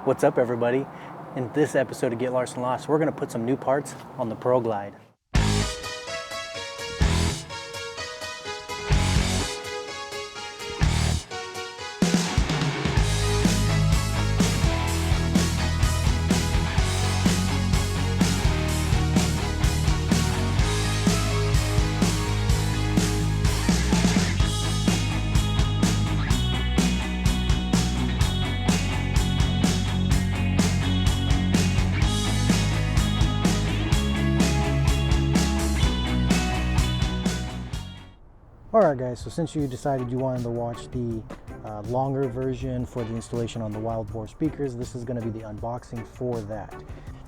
What's up, everybody? In this episode of Get Lost and Lost, we're going to put some new parts on the Pro Glide. Alright guys, so since you decided you wanted to watch the longer version for the installation on the Wild Boar speakers, this is going to be the unboxing for that.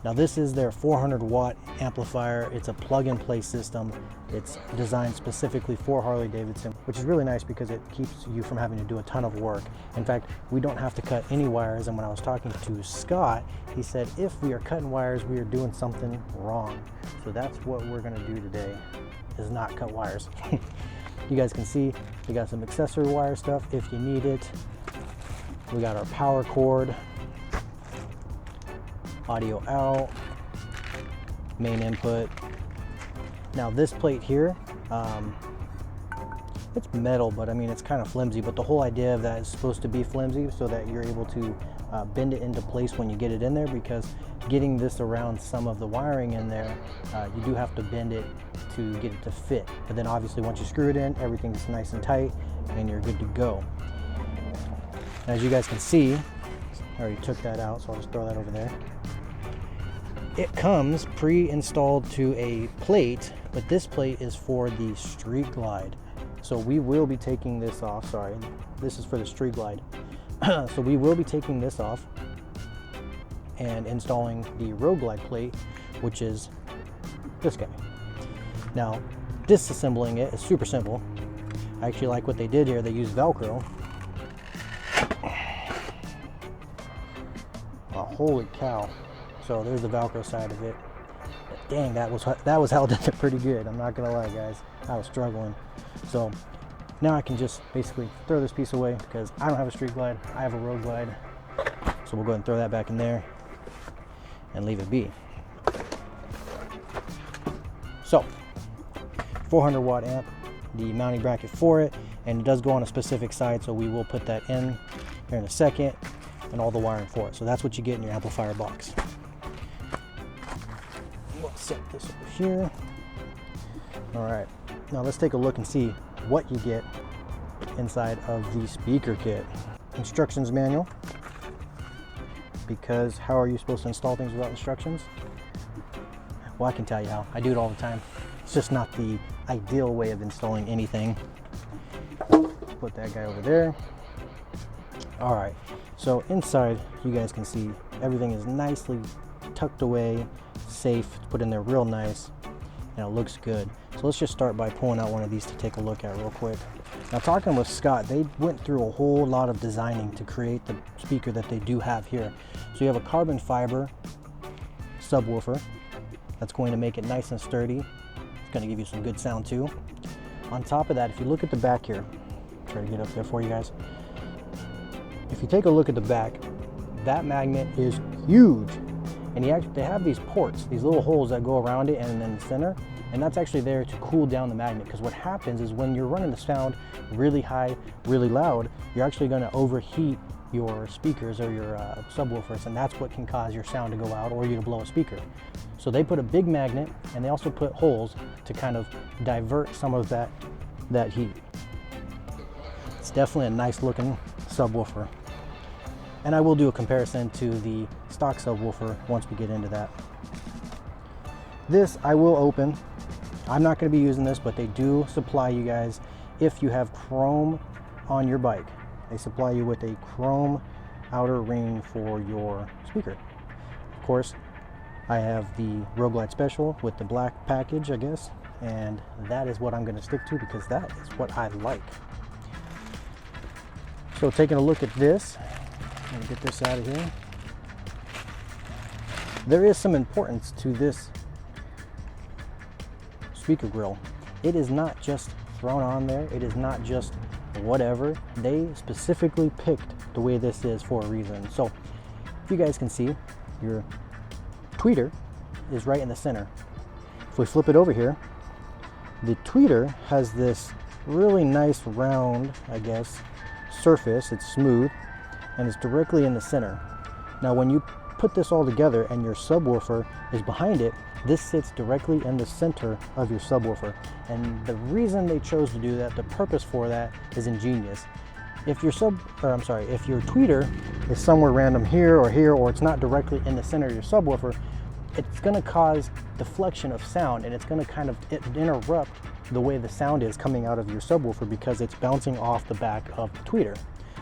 Now this is their 400 watt amplifier. It's a plug and play system. It's designed specifically for Harley Davidson, which is really nice because it keeps you from having to do a ton of work. In fact, we don't have to cut any wires, and when I was talking to Scott, he said if we are cutting wires, we are doing something wrong. So that's what we're going to do today, is not cut wires. You guys can see we got some accessory wire stuff if you need it. We got our power cord, audio out, main input. Now this plate here, it's metal, but I mean it's kind of flimsy, but the whole idea of that is supposed to be flimsy so that you're able to bend it into place when you get it in there, because getting this around some of the wiring in there, you do have to bend it to get it to fit. But then obviously once you screw it in, everything's nice and tight and you're good to go. As you guys can see, I already took that out, so I'll just throw that over there. It comes pre-installed to a plate, but this plate is for the Street Glide. So we will be taking this off. Sorry, this is for the Street Glide. So we will be taking this off and installing the Road Glide plate, which is this guy. Now, disassembling it is super simple. I actually like what they did here. They used Velcro. Oh, holy cow. So there's the Velcro side of it. But dang, that was held in pretty good. I'm not gonna lie, guys. I was struggling. So now I can just basically throw this piece away because I don't have a Street Glide. I have a Road Glide. So we'll go ahead and throw that back in there and leave it be. So 400 watt amp, the mounting bracket for it, and it does go on a specific side, so we will put that in here in a second, and all the wiring for it. So that's what you get in your amplifier box. We'll set this over here. All right, now let's take a look and see what you get inside of the speaker kit. Instructions manual, because how are you supposed to install things without instructions? Well, I can tell you how. I do it all the time. It's just not the ideal way of installing anything. Put that guy over there. All right, so inside you guys can see everything is nicely tucked away, safe, put in there real nice, and it looks good. So let's just start by pulling out one of these to take a look at real quick. Now, talking with Scott, they went through a whole lot of designing to create the speaker that they do have here. So you have a carbon fiber subwoofer that's going to make it nice and sturdy. It's going to give you some good sound too. On top of that, if you look at the back here, try to get up there for you guys. If you take a look at the back, that magnet is huge. And they have these ports, these little holes that go around it and in the center. And that's actually there to cool down the magnet, because what happens is when you're running the sound really high, really loud, you're actually going to overheat your speakers or your subwoofers, and that's what can cause your sound to go out or you to blow a speaker. So they put a big magnet, and they also put holes to kind of divert some of that heat. It's definitely a nice looking subwoofer, and I will do a comparison to the stock subwoofer once we get into that. This I will open. I'm not going to be using this, but they do supply you guys, if you have chrome on your bike, they supply you with a chrome outer ring for your speaker. Of course, I have the Road Glide Special with the black package, I guess, and that is what I'm going to stick to because that is what I like. So taking a look at this, let me get this out of here. There is some importance to this speaker grill. It is not just thrown on there. It is not just whatever. They specifically picked the way this is for a reason. So if you guys can see, your tweeter is right in the center. If we flip it over here, the tweeter has this really nice round, I guess, surface. It's smooth and it's directly in the center. Now when you put this all together and your subwoofer is behind it, this sits directly in the center of your subwoofer. And the reason they chose to do that, the purpose for that, is ingenious. If your if your tweeter is somewhere random here, or it's not directly in the center of your subwoofer, it's going to cause deflection of sound, and it's going to kind of interrupt the way the sound is coming out of your subwoofer because it's bouncing off the back of the tweeter.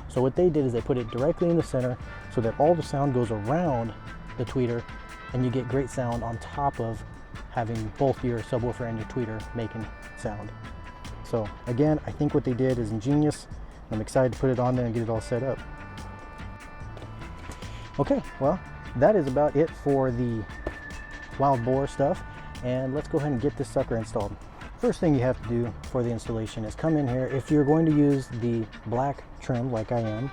So what they did is they put it directly in the center so that all the sound goes around the tweeter, and you get great sound on top of having both your subwoofer and your tweeter making sound. So again, I think what they did is ingenious. I'm excited to put it on there and get it all set up. Okay, well, that is about it for the Wild Boar stuff, and let's go ahead and get this sucker installed. First thing you have to do for the installation is come in here. If you're going to use the black trim like I am,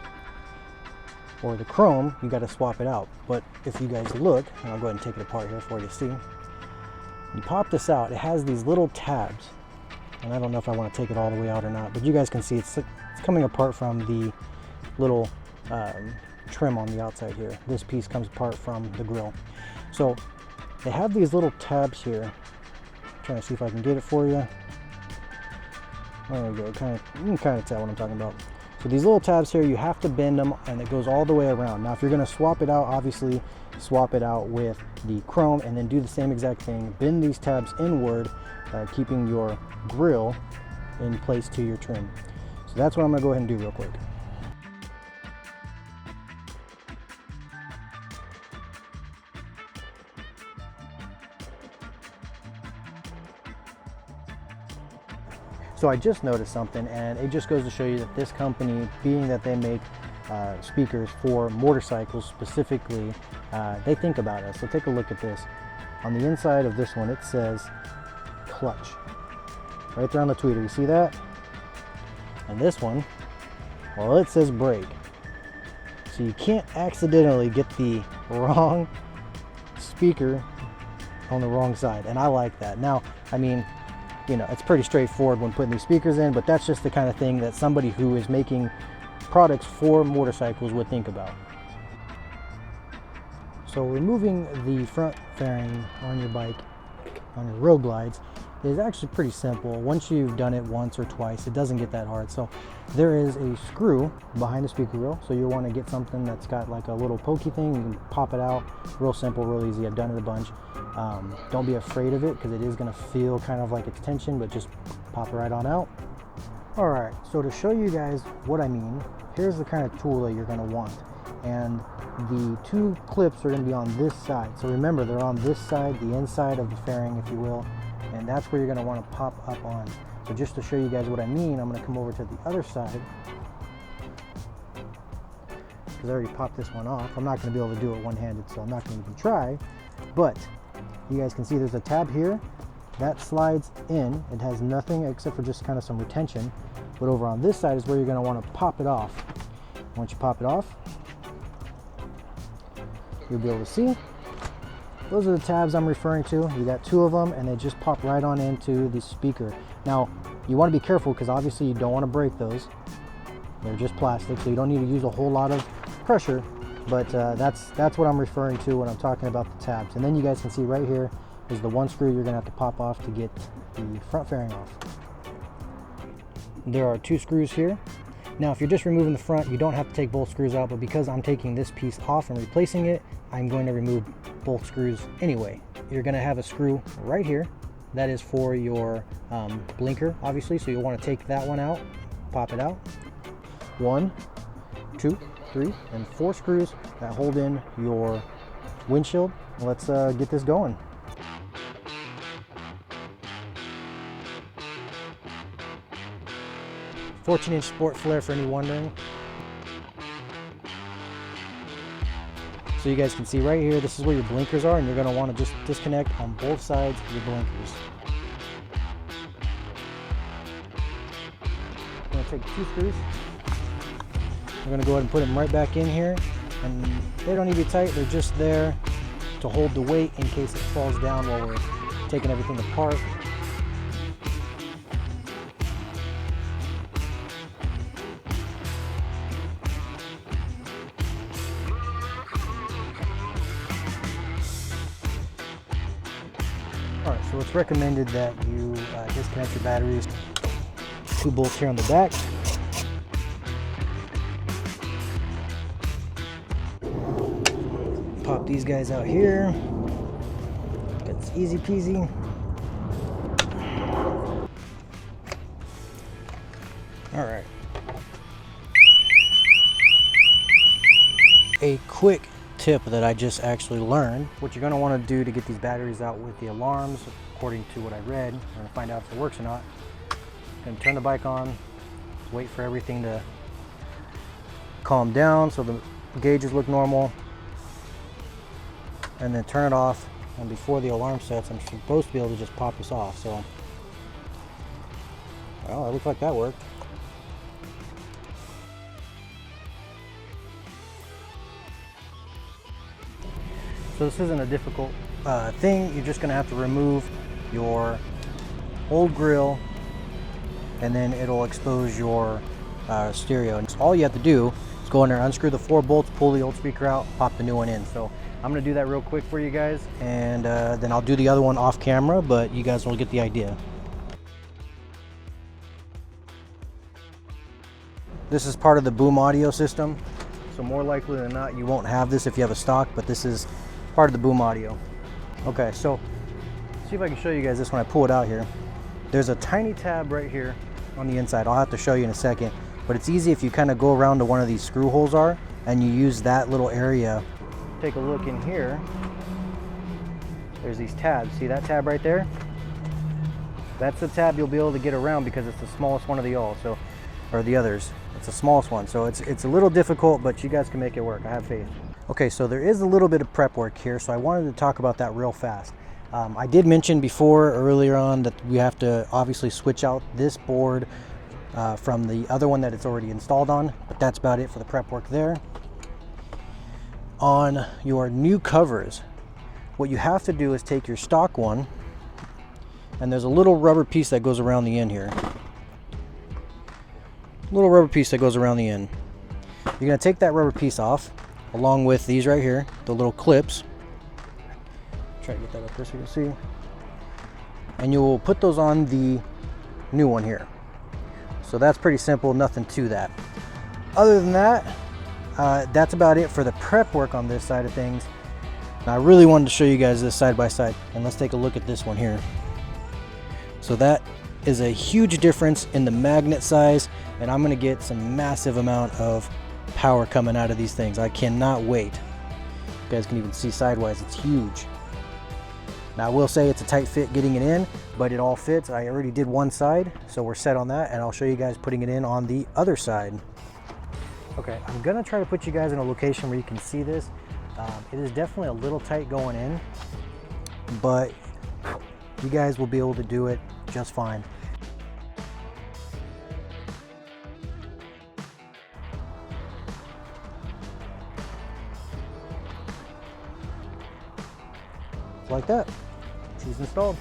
or the chrome, you got to swap it out. But if you guys look, and I'll go ahead and take it apart here for you to see, you pop this out, it has these little tabs, and I don't know if I want to take it all the way out or not, but you guys can see it's coming apart from the little trim on the outside here. This piece comes apart from the grill. So they have these little tabs here. I'm trying to see if I can get it for you. There we go. You can kind of tell what I'm talking about. So these little tabs here, you have to bend them, and it goes all the way around. Now if you're going to swap it out, obviously swap it out with the chrome, and then do the same exact thing. Bend these tabs inward, keeping your grill in place to your trim. So that's what I'm going to go ahead and do real quick. So I just noticed something, and it just goes to show you that this company, being that they make speakers for motorcycles specifically, they think about us. So take a look at this. On the inside of this one, it says clutch. Right there on the tweeter, you see that? And this one, well, it says brake. So you can't accidentally get the wrong speaker on the wrong side, and I like that. Now, I mean, you know, it's pretty straightforward when putting these speakers in, but that's just the kind of thing that somebody who is making products for motorcycles would think about. So removing the front fairing on your bike, on your road glides, is actually pretty simple. Once you've done it once or twice, it doesn't get that hard. So there is a screw behind the speaker grill, so you want to get something that's got like a little pokey thing. You can pop it out. Real simple, real easy. I've done it a bunch. Don't be afraid of it, because it is going to feel kind of like it's tension, but just pop it right on out. Alright, so to show you guys what I mean, here's the kind of tool that you're going to want. And the two clips are going to be on this side. So remember, they're on this side, the inside of the fairing, if you will, and that's where you're going to want to pop up on. So just to show you guys what I mean, I'm going to come over to the other side, because I already popped this one off. I'm not going to be able to do it one-handed, so I'm not going to even try. But you guys can see there's a tab here that slides in. It has nothing except for just kind of some retention. But over on this side is where you're going to want to pop it off. Once you pop it off, you'll be able to see. Those are the tabs I'm referring to. You got two of them, and they just pop right on into the speaker. Now, you want to be careful, because obviously you don't want to break those. They're just plastic, so you don't need to use a whole lot of pressure. But that's what I'm referring to when I'm talking about the tabs. And then you guys can see right here is the one screw you're going to have to pop off to get the front fairing off. There are two screws here. Now, if you're just removing the front, you don't have to take both screws out, but because I'm taking this piece off and replacing it, I'm going to remove both screws anyway. You're going to have a screw right here. That is for your blinker, obviously, so you'll want to take that one out, pop it out. 1, 2, 3, and 4 screws that hold in your windshield. Let's get this going. "14" sport flare for any wondering. So you guys can see right here, this is where your blinkers are, and you're going to want to just disconnect on both sides of your blinkers. I'm going to take 2 screws. We're going to go ahead and put them right back in here. And they don't need to be tight, they're just there to hold the weight in case it falls down while we're taking everything apart. Alright, so it's recommended that you disconnect your batteries. 2 bolts here on the back. Pop these guys out here. It's easy peasy. Alright. A quick tip that I just actually learned. What you're going to want to do to get these batteries out with the alarms, according to what I read, we're going to find out if it works or not. Going to turn the bike on, wait for everything to calm down so the gauges look normal, and then turn it off. And before the alarm sets, I'm supposed to be able to just pop this off. So, well, it looks like that worked. So this isn't a difficult thing. You're just going to have to remove your old grill, and then it'll expose your stereo. And so all you have to do is go in there, unscrew the 4 bolts, pull the old speaker out, pop the new one in. So I'm going to do that real quick for you guys, and then I'll do the other one off camera, but you guys will get the idea. This is part of the Boom audio system, so more likely than not you won't have this if you have a stock, but this is part of the Boom audio. Okay, so see if I can show you guys this when I pull it out here. There's a tiny tab right here on the inside. I'll have to show you in a second, but it's easy if you kind of go around to one of these screw holes are, and you use that little area. Take a look in here. There's these tabs. See that tab right there? That's the tab you'll be able to get around because it's the smallest one of the all, so, or the others. It's the smallest one, so it's a little difficult, but you guys can make it work. I have faith. Okay, so there is a little bit of prep work here, so I wanted to talk about that real fast. I did mention before, earlier on, that we have to obviously switch out this board from the other one that it's already installed on, but that's about it for the prep work there. On your new covers, what you have to do is take your stock one, and there's a little rubber piece that goes around the end here. Little rubber piece that goes around the end. You're going to take that rubber piece off, along with these right here, the little clips. Try to get that up there so you can see. And you'll put those on the new one here. So that's pretty simple, nothing to that. Other than that, that's about it for the prep work on this side of things. Now I really wanted to show you guys this side by side, and let's take a look at this one here. So that is a huge difference in the magnet size, and I'm going to get some massive amount of power coming out of these things. I cannot wait. You guys can even see sidewise, it's huge. Now I will say it's a tight fit getting it in, but it all fits. I already did one side, so we're set on that, and I'll show you guys putting it in on the other side. Okay, I'm gonna try to put you guys in a location where you can see this. It is definitely a little tight going in, but you guys will be able to do it just fine. Like that, she's installed.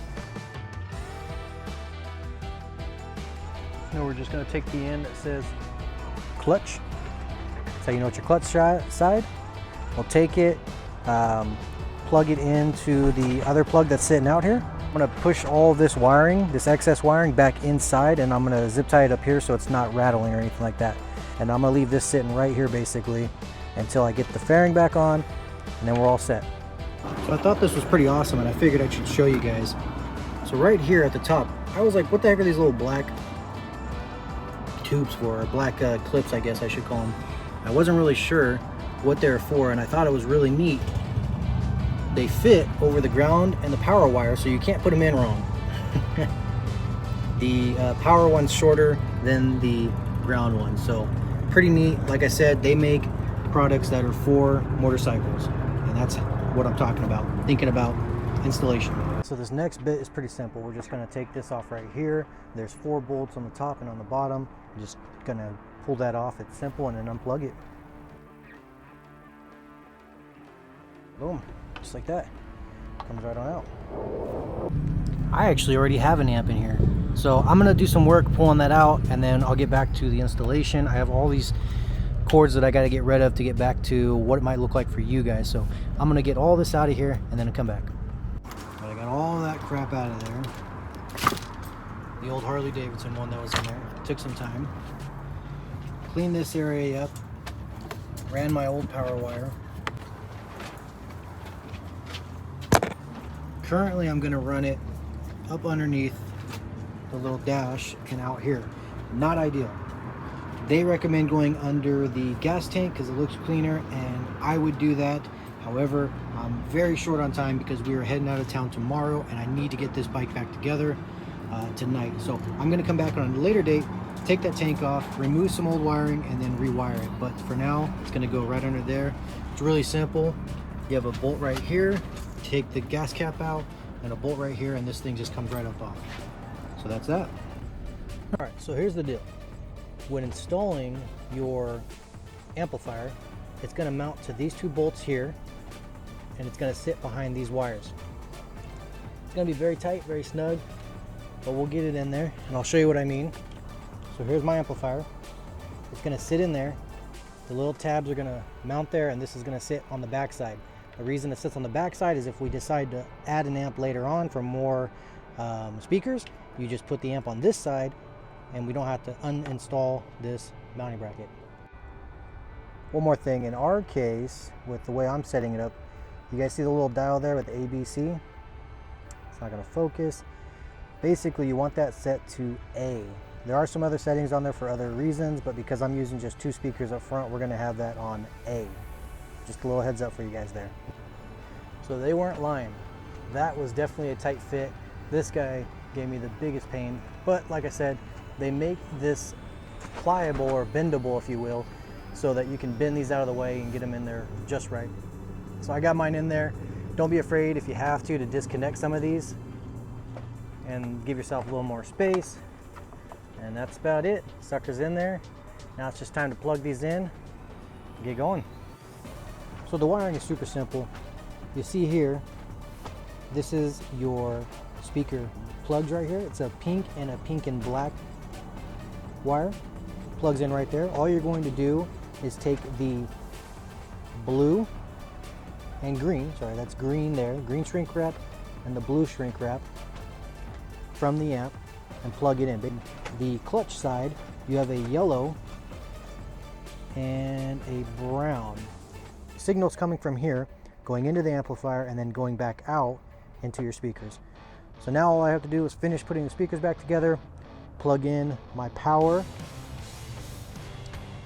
Now we're just going to take the end that says clutch, so you know it's your clutch side. We'll take it, plug it into the other plug that's sitting out here. I'm going to push all this wiring, this excess wiring, back inside, and I'm going to zip tie it up here so it's not rattling or anything like that. And I'm going to leave this sitting right here basically until I get the fairing back on, and then we're all set. So I thought this was pretty awesome, and I figured I should show you guys. So right here at the top, I was like, what the heck are these little black tubes for, or black clips I guess I should call them. I wasn't really sure what they're for, and I thought it was really neat. They fit over the ground and the power wire, so you can't put them in wrong. The power one's shorter than the ground one, so pretty neat. Like I said, they make products that are for motorcycles, and that's what I'm talking about, thinking about installation. So this next bit is pretty simple. We're just going to take this off right here. There's 4 bolts on the top and on the bottom. I'm just going to pull that off. It's simple, and then unplug it. Boom, just like that. Comes right on out. I actually already have an amp in here. So I'm gonna do some work pulling that out, and then I'll get back to the installation. I have all these cords that I gotta get rid of to get back to what it might look like for you guys. So I'm gonna get all this out of here and then I'll come back. But I got all that crap out of there. The old Harley Davidson one that was in there. Took some time. Cleaned this area up. Ran my old power wire. Currently I'm gonna run it up underneath the little dash and out here. Not ideal. They recommend going under the gas tank because it looks cleaner, and I would do that. However, I'm very short on time because we are heading out of town tomorrow and I need to get this bike back together tonight. So I'm gonna come back on a later date, take that tank off, remove some old wiring, and then rewire it. But for now, it's gonna go right under there. It's really simple. You have a bolt right here, take the gas cap out, and a bolt right here, and this thing just comes right up off. So that's that. All right, so here's the deal. When installing your amplifier, it's gonna mount to these two bolts here, and it's gonna sit behind these wires. It's gonna be very tight, very snug, but we'll get it in there, and I'll show you what I mean. So here's my amplifier. It's gonna sit in there. The little tabs are gonna mount there, and this is gonna sit on the back side. The reason it sits on the back side is if we decide to add an amp later on for more speakers, you just put the amp on this side and we don't have to uninstall this mounting bracket. One more thing, in our case, with the way I'm setting it up, you guys see the little dial there with ABC? It's not gonna focus. Basically, you want that set to A. There are some other settings on there for other reasons, but because I'm using just two speakers up front, we're gonna have that on A. Just a little heads up for you guys there. So they weren't lying. That was definitely a tight fit. This guy gave me the biggest pain, but like I said, they make this pliable or bendable, if you will, so that you can bend these out of the way and get them in there just right. So I got mine in there. Don't be afraid if you have to disconnect some of these and give yourself a little more space. And that's about it. Sucker's in there. Now it's just time to plug these in and get going. So the wiring is super simple. You see here, this is your speaker plugs right here. It's a pink and black wire. Plugs in right there. All you're going to do is take the blue and green, sorry, that's green there, green shrink wrap and the blue shrink wrap from the amp and plug it in. The clutch side, you have a yellow and a brown. Signals coming from here, going into the amplifier and then going back out into your speakers. So now all I have to do is finish putting the speakers back together, plug in my power,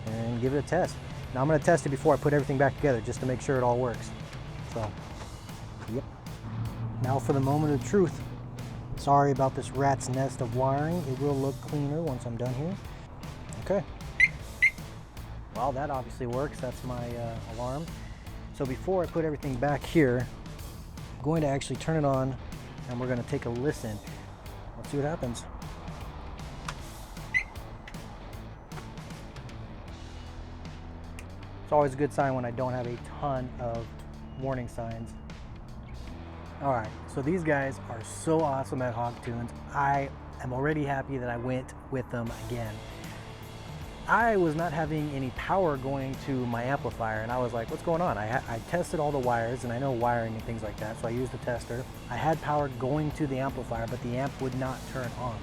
and give it a test. Now I'm going to test it before I put everything back together just to make sure it all works. So, yep. Now for the moment of truth. Sorry about this rat's nest of wiring. It will look cleaner once I'm done here. Okay. Well, that obviously works. That's my alarm. So before I put everything back here, I'm going to actually turn it on and we're going to take a listen. Let's see what happens. It's always a good sign when I don't have a ton of warning signs. All right, so these guys are so awesome at Hogtunes. I am already happy that I went with them again. I was not having any power going to my amplifier, and I was like, what's going on? I tested all the wires, and I know wiring and things like that, so I used the tester. I had power going to the amplifier, but the amp would not turn on.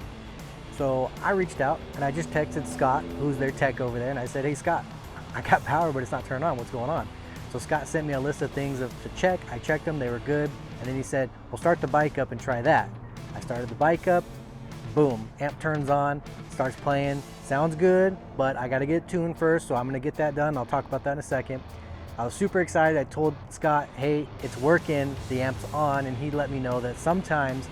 So I reached out, and I just texted Scott, who's their tech over there, and I said, hey Scott, I got power, but it's not turned on. What's going on? So Scott sent me a list of things to check. I checked them, they were good. And then he said, well, start the bike up and try that. I started the bike up, boom, amp turns on, starts playing. Sounds good, but I gotta get it tuned first, so I'm gonna get that done. I'll talk about that in a second. I was super excited. I told Scott, hey, it's working, the amp's on, and he let me know that sometimes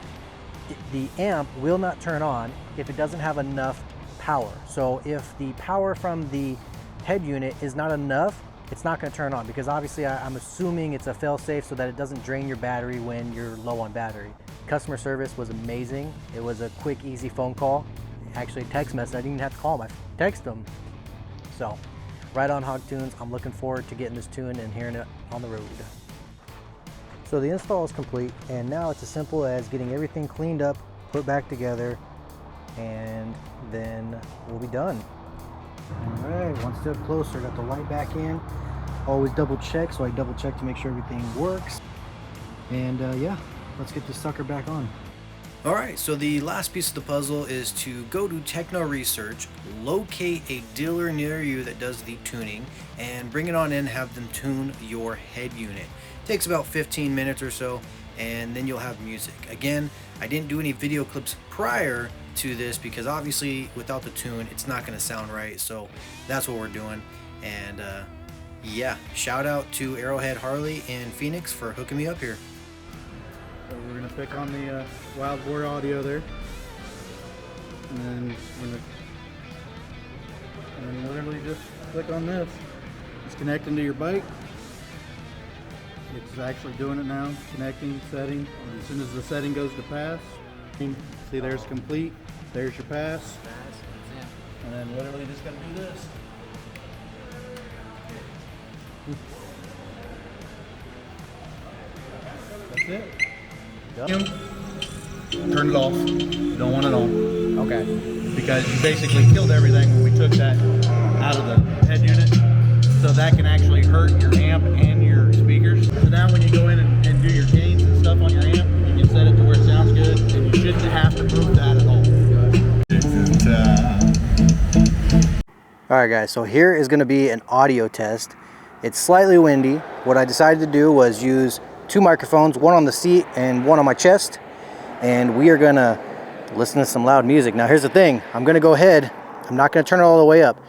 the amp will not turn on if it doesn't have enough power. So if the power from the head unit is not enough, it's not going to turn on, because obviously I'm assuming it's a fail-safe so that it doesn't drain your battery when you're low on battery. Customer service was amazing. It was a quick, easy phone call. Actually, a text message. I didn't even have to call them. I texted them. So, right on Hogtunes. I'm looking forward to getting this tuned and hearing it on the road. So the install is complete, and now it's as simple as getting everything cleaned up, put back together, and then we'll be done. All right, one step closer. Got the light back in. Always double check, so I double check to make sure everything works. And yeah, let's get this sucker back on. Alright, so the last piece of the puzzle is to go to TechnoResearch, locate a dealer near you that does the tuning, and bring it on in and have them tune your head unit. It takes about 15 minutes or so, and then you'll have music. Again, I didn't do any video clips prior to this because obviously without the tune it's not going to sound right, so that's what we're doing. And yeah, shout out to Arrowhead Harley in Phoenix for hooking me up here. So we're going to pick on the wild boar audio there, and then literally just click on this. It's connecting to your bike. It's actually doing it now, connecting, setting. As soon as the setting goes to pass, see there's complete, there's your pass, and then literally just going to do this. That's it. Yep. Turn it off. Don't want it on. Okay. Because you basically killed everything when we took that out of the head unit. So that can actually hurt your amp and your speakers. So now when you go in and do your gains and stuff on your amp, you can set it to where it sounds good, and you shouldn't have to move that at all. Alright guys, so here is going to be an audio test. It's slightly windy. What I decided to do was use two microphones, one on the seat and one on my chest, and we are going to listen to some loud music. Now here's the thing, I'm going to go ahead, I'm not going to turn it all the way up.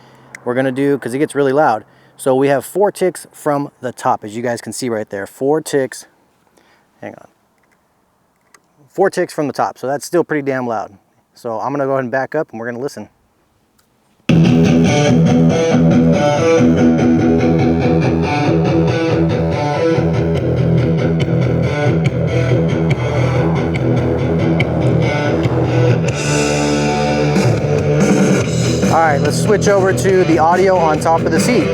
We're going to do, because it gets really loud. So we have 4 ticks from the top, as you guys can see right there. 4 ticks, hang on. 4 ticks from the top, so that's still pretty damn loud. So I'm going to go ahead and back up and we're going to listen. Alright, let's switch over to the audio on top of the seat.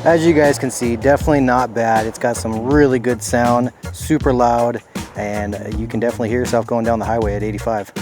As you guys can see, definitely not bad. It's got some really good sound, super loud, and you can definitely hear yourself going down the highway at 85.